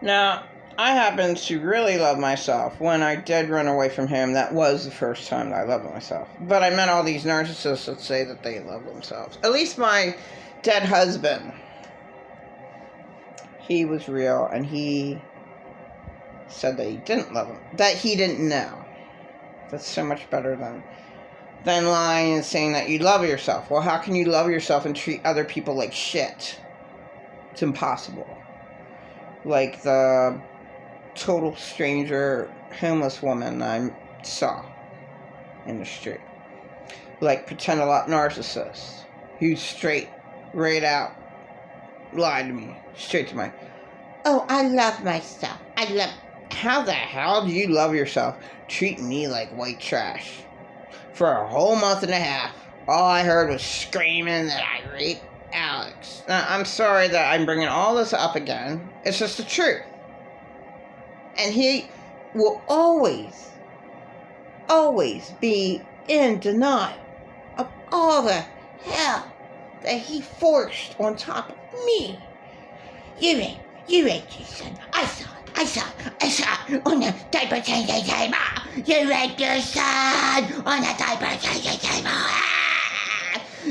Now, I happen to really love myself. When I did run away from him, that was the first time that I loved myself. But I met all these narcissists that say that they love themselves. At least my dead husband. He was real, and he said that he didn't love him. That he didn't know. That's so much better than lying and saying that you love yourself. Well, how can you love yourself and treat other people like shit? It's impossible. Like the total stranger homeless woman I saw in the street. Like Pretend Alot Narcissist. Who's straight, right out, lied to me. Straight to my, oh, I love myself. How the hell do you love yourself? Treating me like white trash. For a whole month and a half, all I heard was screaming that I raped Alex. Now, I'm sorry that I'm bringing all this up again. It's just the truth. And he will always be in denial of all the hell that he forced on top of me. You raped your son. I saw on the diaper changing table. You raped your son on the diaper changing table.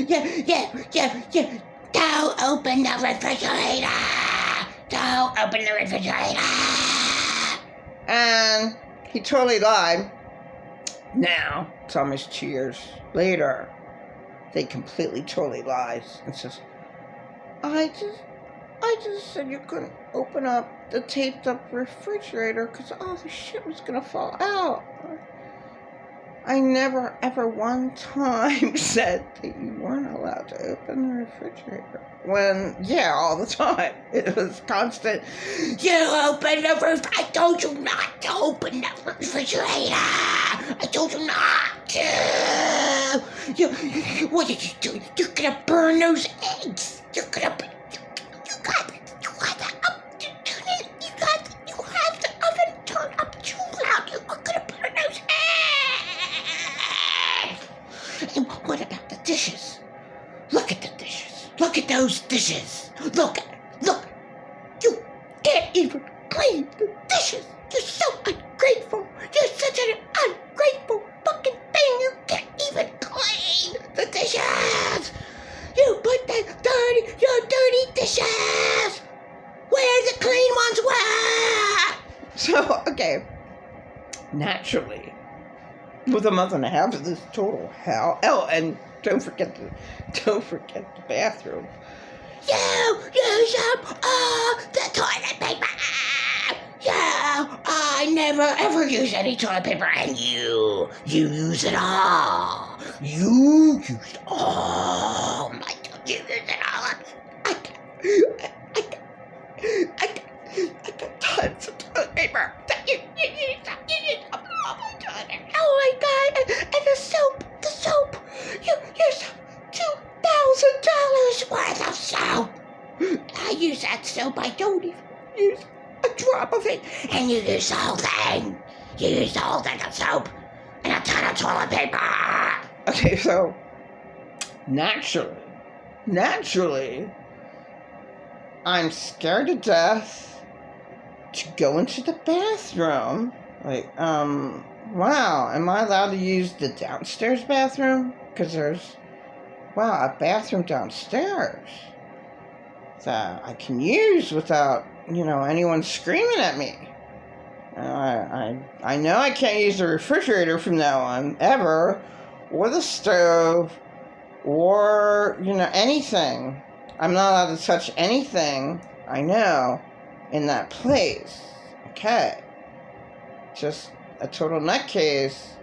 Yeah. Don't open the refrigerator. Don't open the refrigerator. And he totally lied. Now, it's almost 2 years later. They completely, totally lies. It's just, I just said you couldn't open up the taped up refrigerator because all the shit was gonna fall out. I never ever one time said that you weren't allowed to open the refrigerator. When, yeah, all the time. It was constant. You open the refrigerator. I told you not to open the refrigerator. I told you not to. What did you do? You're gonna burn those eggs. You got the oven turned up too loud. You're gonna burn those eggs. And what about the dishes? Look at the dishes. Look at those dishes. Look. You can't even clean the dishes. You're so ungrateful. You're such an ungrateful fucking thing. You can't even clean the dishes. You put your dirty dishes where the clean ones were. So, okay. Naturally, with a month and a half of this total hell. Oh, and don't forget the bathroom. You use up all the toilet paper. Yeah, I never ever use any toilet paper, and you use it all. You used all my God, you used it all. I got tons of toilet paper. You used up all my toilet paper. Oh my God, and the soap. You used $2,000 worth of soap. I use that soap. I don't even use a drop of it. And you use the whole thing. You use the whole thing of soap and a ton of toilet paper. Okay, so naturally, I'm scared to death to go into the bathroom. Like, wow, am I allowed to use the downstairs bathroom? Because there's, a bathroom downstairs that I can use without, anyone screaming at me. I know I can't use the refrigerator from now on, ever, or the stove, or, anything. I'm not allowed to touch anything, I know, in that place. Okay. Just a total nutcase.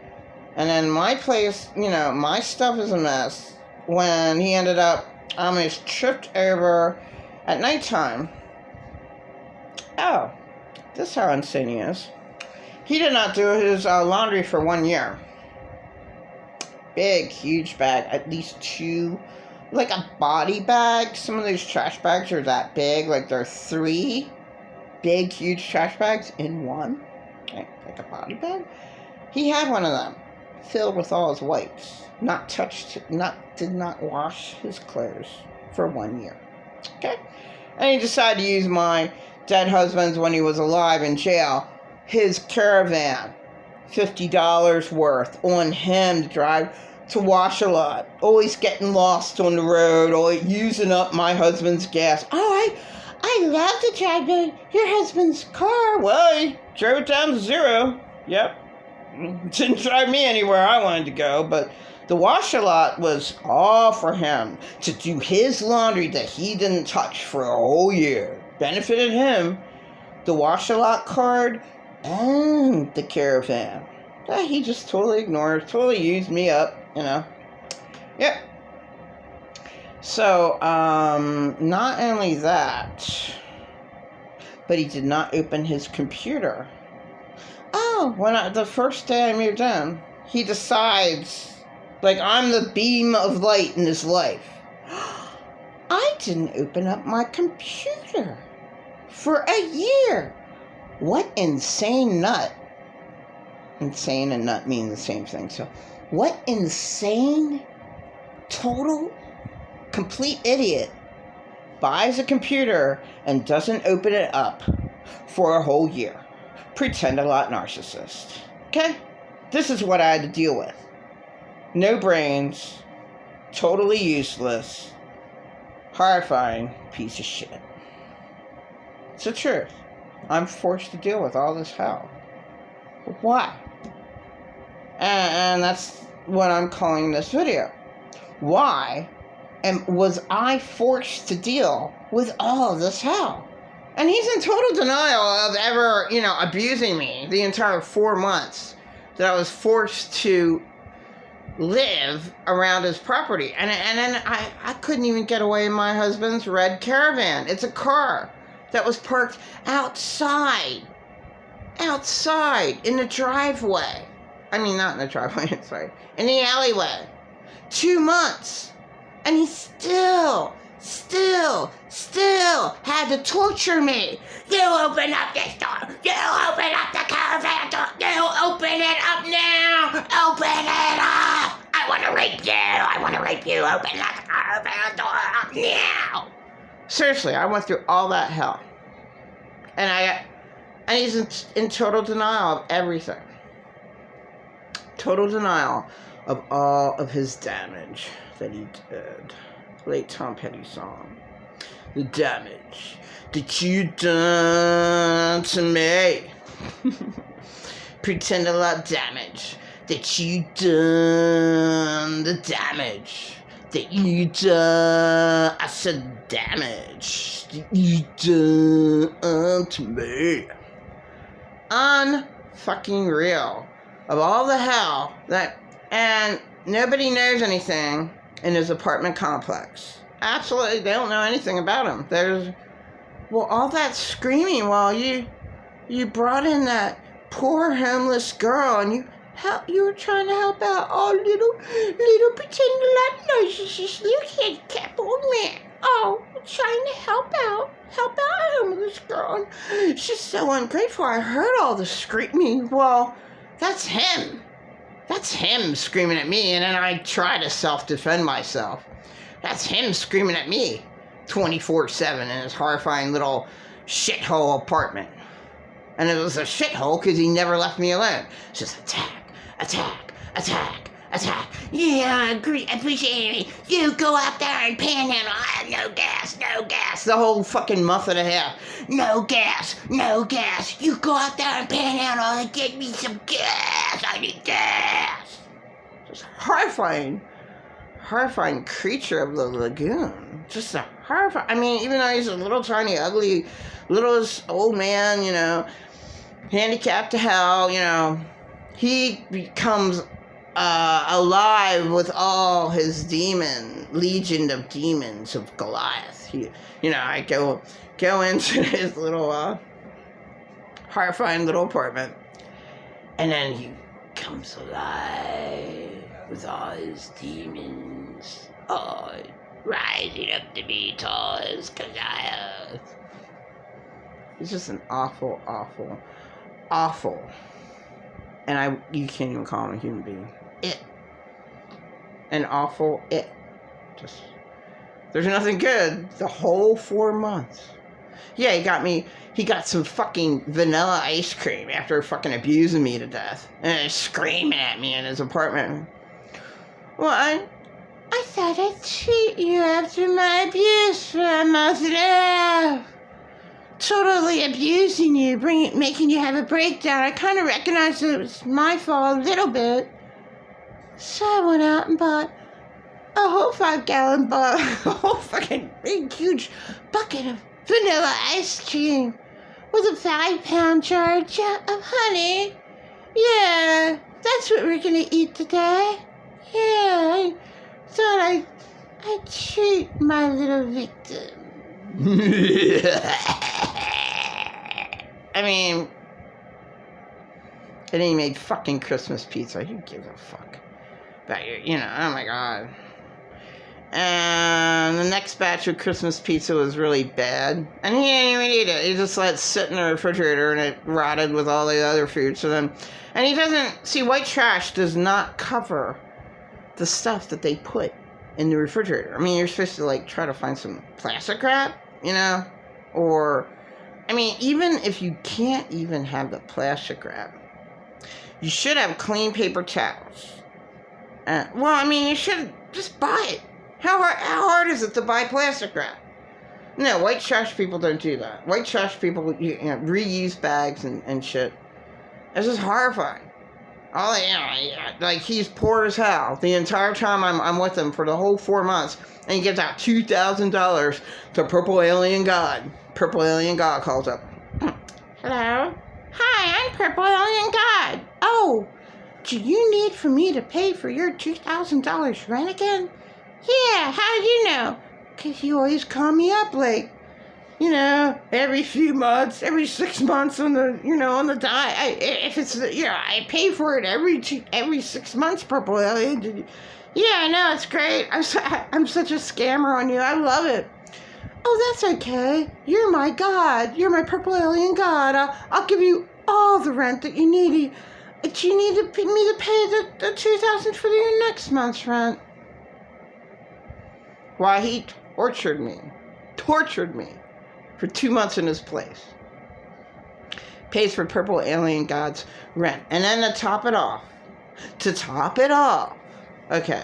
And then my place, my stuff is a mess. When he ended up almost tripped over at nighttime. Oh, this is how insane he is. He did not do his laundry for 1 year. Big, huge bag, at least 2, like a body bag. Some of those trash bags are that big, like they're 3 big, huge trash bags in one, okay, like a body bag. He had one of them, filled with all his wipes. Did not wash his clothes for 1 year. Okay? And he decided to use my dead husbands when he was alive in jail. His caravan, $50 worth on him to drive to Washalot. Always getting lost on the road, always using up my husband's gas. Oh, I love to drive your husband's car. Well, he drove it down to zero. Yep. Didn't drive me anywhere I wanted to go, but the Washalot was all for him to do his laundry that he didn't touch for a whole year. Benefited him. The Washalot card and the caravan. That he just totally ignored, totally used me up, you know. Yep. So, not only that, but he did not open his computer. Oh, the first day I moved in, he decides, like, I'm the beam of light in his life. I didn't open up my computer for a year. What insane nut. Insane and nut mean the same thing. So, what insane, total, complete idiot buys a computer and doesn't open it up for a whole year? Pretend a lot narcissist. Okay? This is what I had to deal with. No brains, totally useless, horrifying piece of shit. It's the truth. I'm forced to deal with all this hell. Why? And that's what I'm calling this video. Why was I forced to deal with all this hell? And he's in total denial of ever, abusing me the entire 4 months that I was forced to live around his property. And then I couldn't even get away in my husband's red caravan. It's a car that was parked outside in the driveway. I mean, not in the driveway, sorry, in the alleyway. 2 months. And he still had to torture me. You open up this door. You open up the caravan door. You open it up now. Open it up. I want to rape you. Open that caravan door up now. Seriously, I went through all that hell. And he's in total denial of everything. Total denial of all of his damage that he did. Late Tom Petty song. The damage that you done to me. Pretend a lot damage that you done. The damage that you done. I said damage that you done to me. Unfucking real. Of all the hell that, and nobody knows anything in his apartment complex. Absolutely, they don't know anything about him. All that screaming while you brought in that poor homeless girl, and you were trying to help out all little pretend lot narcissist, little handicap old man. Oh, trying to help out homeless girl. She's so ungrateful. I heard all the screaming. Well, that's him. That's him screaming at me, and then I try to self-defend myself. That's him screaming at me 24/7 in his horrifying little shithole apartment. And it was a shithole because he never left me alone. It's just attack. Yeah, I agree. Appreciate it. You go out there and panhandle. No gas. The whole fucking month and a half. No gas. You go out there and panhandle and get me some gas. I need gas. Just horrifying creature of the lagoon. Just a horrifying. I mean, even though he's a little tiny, ugly, little old man, handicapped to hell, he becomes alive with all his legion of demons of Goliath. I go into his little horrifying little apartment, and then he comes alive with all his demons, rising up to be tall as Goliath. He's just an awful, and you can't even call him a human being. An awful it. Just, there's nothing good the whole 4 months. Yeah, he got some fucking vanilla ice cream after fucking abusing me to death. And he's screaming at me in his apartment. Well, I thought I'd treat you after my abuse for a month and a half. Totally abusing you, making you have a breakdown. I kind of recognized it was my fault a little bit. So I went out and bought a whole 5-gallon a whole fucking big, huge bucket of vanilla ice cream with a 5-pound jar of honey. Yeah, that's what we're gonna eat today. Yeah, I thought I'd treat my little victim. I mean, and he made fucking Christmas pizza. Who gives a fuck about your, oh my God. And the next batch of Christmas pizza was really bad. And he didn't even eat it. He just let it sit in the refrigerator and it rotted with all the other food. And he doesn't, see, white trash does not cover the stuff that they put in the refrigerator. I mean, you're supposed to try to find some plastic wrap, or, I mean, even if you can't even have the plastic wrap, you should have clean paper towels. Well, I mean, you should just buy it. How hard is it to buy plastic wrap? No, white trash people don't do that. White trash people reuse bags and shit. It's just horrifying. He's poor as hell. The entire time I'm with him for the whole 4 months, and he gives out $2,000 to Purple Alien God. Purple Alien God calls up. Hello? Hi, I'm Purple Alien God. Oh, do you need for me to pay for your $2,000 rent again? Yeah, how do you know? 'Cause you always call me up every few months, every 6 months on the dime. If it's, I pay for it every 6 months, Purple Alien. Yeah, I know, it's great. I'm such a scammer on you. I love it. Oh, that's okay. You're my God. You're my Purple Alien God. I'll give you all the rent that you need. Do you need me to pay the $2,000 for your next month's rent? Why, he tortured me for 2 months in his place. Pays for Purple Alien God's rent. And then to top it off, okay,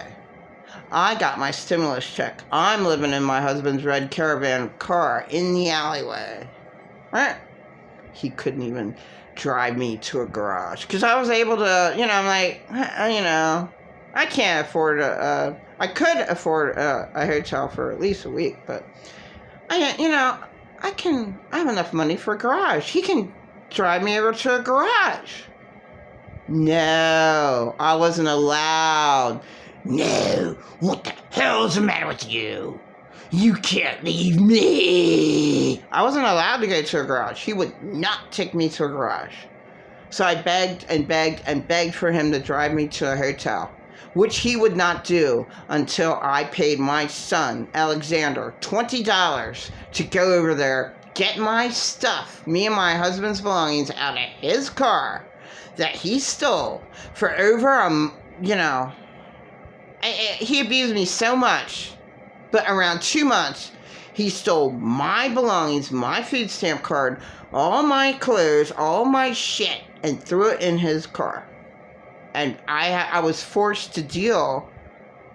I got my stimulus check. I'm living in my husband's red Caravan car in the alleyway. Right? He couldn't even drive me to a garage. Because I was able to, I'm like, I can't afford I could afford a hotel for at least a week, but I have enough money for a garage. He can drive me over to a garage. No, I wasn't allowed. No, what the hell's the matter with you? You can't leave me. I wasn't allowed to go to a garage. He would not take me to a garage. So I begged and begged and begged for him to drive me to a hotel, which he would not do until I paid my son, Alexander, $20 to go over there, get my stuff, me and my husband's belongings, out of his car that he stole for over, he abused me so much, but around 2 months, he stole my belongings, my food stamp card, all my clothes, all my shit, and threw it in his car. And I was forced to deal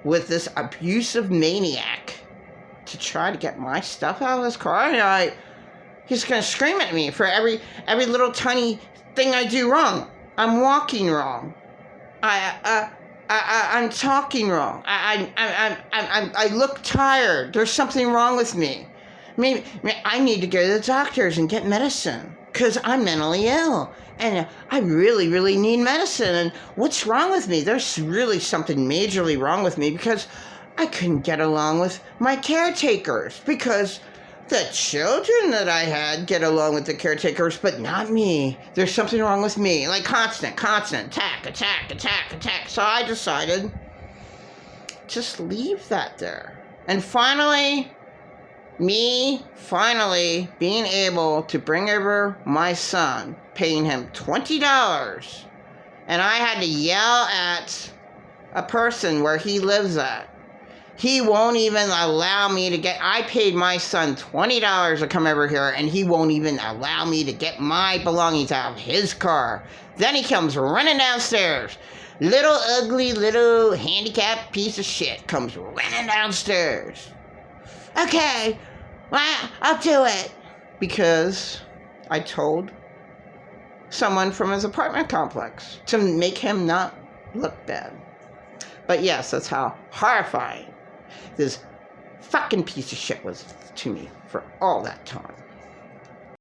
with this abusive maniac to try to get my stuff out of his car. And he's going to scream at me for every little tiny thing I do wrong. I'm walking wrong. I'm talking wrong. I look tired. There's something wrong with me. Maybe I need to go to the doctors and get medicine because I'm mentally ill. And I really, really need medicine. And what's wrong with me? There's really something majorly wrong with me because I couldn't get along with my caretakers. Because the children that I had get along with the caretakers, but not me. There's something wrong with me. Like constant, attack. So I decided, just leave that there. And finally being able to bring over my son, paying him $20, and I had to yell at a person where he lives at He won't even allow me to get... I paid my son $20 to come over here, and he won't even allow me to get my belongings out of his car. Then he comes running downstairs. Little ugly, little handicapped piece of shit comes running downstairs. Okay, well, I'll do it. Because I told someone from his apartment complex to make him not look bad. But yes, that's how horrifying this fucking piece of shit was to me for all that time.